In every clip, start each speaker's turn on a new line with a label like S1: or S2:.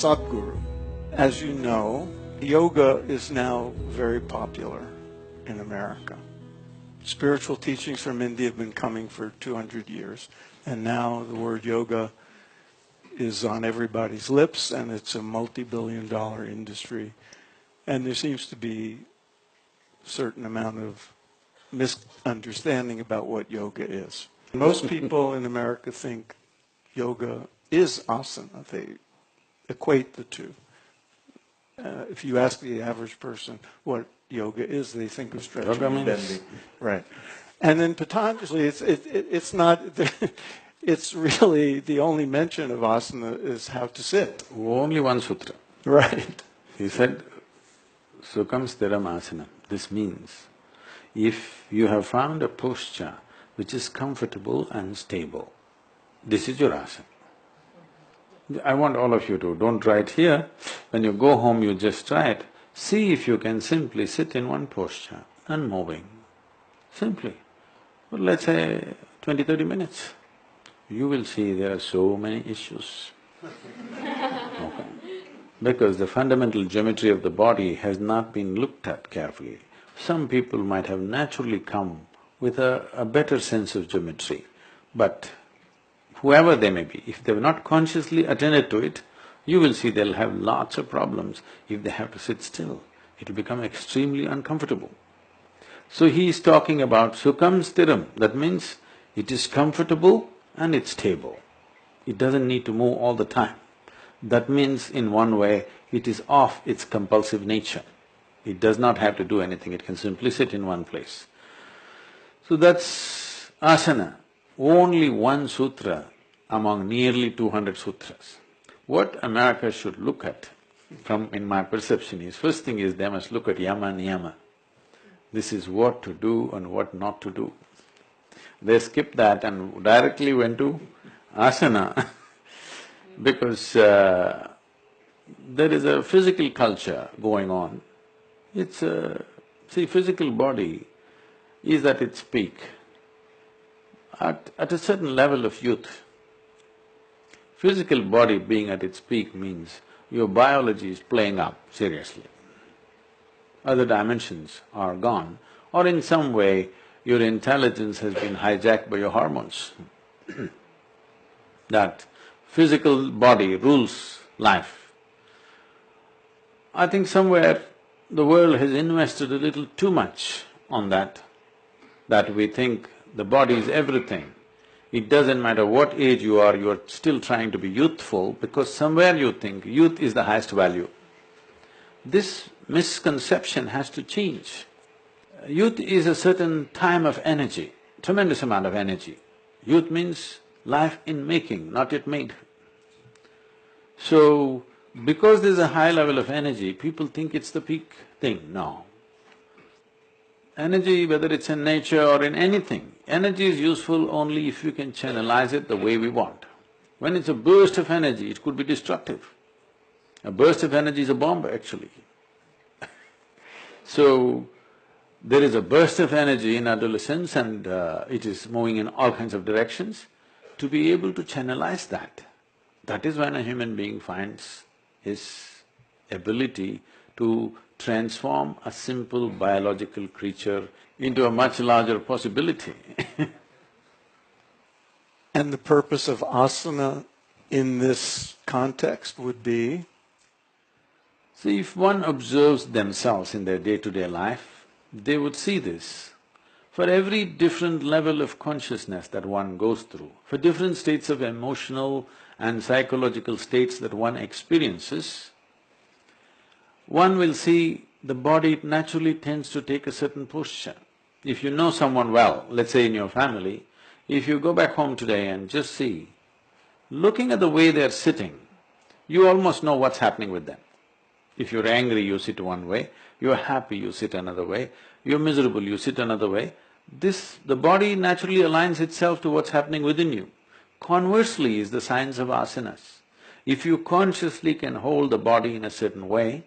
S1: Sadhguru. As you know, yoga is now very popular in America. Spiritual teachings from India have been coming for 200 years, and now the word yoga is on everybody's lips, and it's a multi-billion-dollar industry. And there seems to be a certain amount of misunderstanding about what yoga is. Most people in America think yoga is asana. They equate the two. If you ask the average person what yoga is, they think of stretching and bending. Right. And in Patanjali, it's not, it's really the only mention of asana is how to sit.
S2: Only one sutra.
S1: Right.
S2: He said, Sukham Stiram Asana. This means, if you have found a posture which is comfortable and stable, this is your asana. I want all of you to, don't try it here, when you go home you just try it. See if you can simply sit in one posture, unmoving, simply. But let's say 20-30 minutes. You will see there are so many issues. Okay. Because the fundamental geometry of the body has not been looked at carefully. Some people might have naturally come with a better sense of geometry, but whoever they may be, if they've not consciously attended to it, you will see they'll have lots of problems if they have to sit still. It'll become extremely uncomfortable. So he is talking about Sukham Stiram, that means it is comfortable and it's stable. It doesn't need to move all the time. That means in one way, it is off its compulsive nature. It does not have to do anything, it can simply sit in one place. So that's asana, only one sutra among nearly 200 sutras. What America should look at, in my perception is, first thing is they must look at yama niyama. This is what to do and what not to do. They skipped that and directly went to asana because there is a physical culture going on. It's see, physical body is at its peak. At a certain level of youth, physical body being at its peak means your biology is playing up seriously. Other dimensions are gone, or in some way your intelligence has been hijacked by your hormones. That physical body rules life. I think somewhere the world has invested a little too much on that we think the body is everything. It doesn't matter what age you are still trying to be youthful because somewhere you think youth is the highest value. This misconception has to change. Youth is a certain time of energy, tremendous amount of energy. Youth means life in making, not yet made. So, because there's a high level of energy, people think it's the peak thing. No. Energy, whether it's in nature or in anything, energy is useful only if you can channelize it the way we want. When it's a burst of energy, it could be destructive. A burst of energy is a bomb actually. So, there is a burst of energy in adolescence and it is moving in all kinds of directions. To be able to channelize that is when a human being finds his ability to transform a simple biological creature into a much larger possibility.
S1: And the purpose of asana in this context would be?
S2: See, if one observes themselves in their day-to-day life, they would see this. For every different level of consciousness that one goes through, for different states of emotional and psychological states that one experiences, one will see the body naturally tends to take a certain posture. If you know someone well, let's say in your family, if you go back home today and just see, looking at the way they're sitting, you almost know what's happening with them. If you're angry, you sit one way, you're happy, you sit another way, you're miserable, you sit another way. The body naturally aligns itself to what's happening within you. Conversely is the science of asanas. If you consciously can hold the body in a certain way,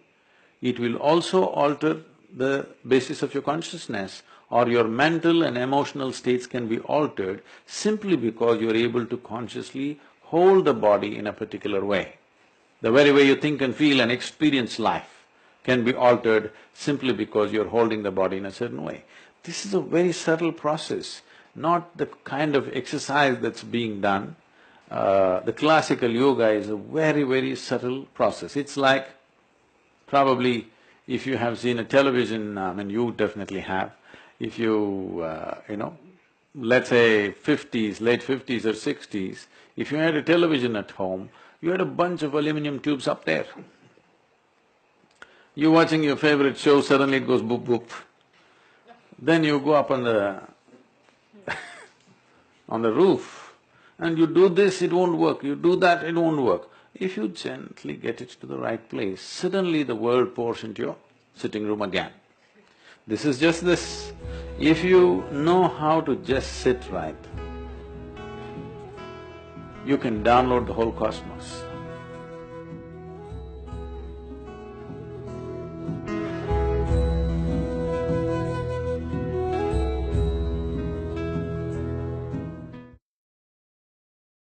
S2: it will also alter the basis of your consciousness, or your mental and emotional states can be altered simply because you're able to consciously hold the body in a particular way. The very way you think and feel and experience life can be altered simply because you're holding the body in a certain way. This is a very subtle process, not the kind of exercise that's being done. The classical yoga is a very, very subtle process. It's like, probably if you have seen a television, you definitely have, if you, let's say late 50s or 60s, if you had a television at home, you had a bunch of aluminum tubes up there. You're watching your favorite show, suddenly it goes boop boop. Then you go up on the on the roof and you do this, it won't work, you do that, it won't work. If you gently get it to the right place, suddenly the world pours into your sitting room again. This is just this. If you know how to just sit right, you can download the whole cosmos.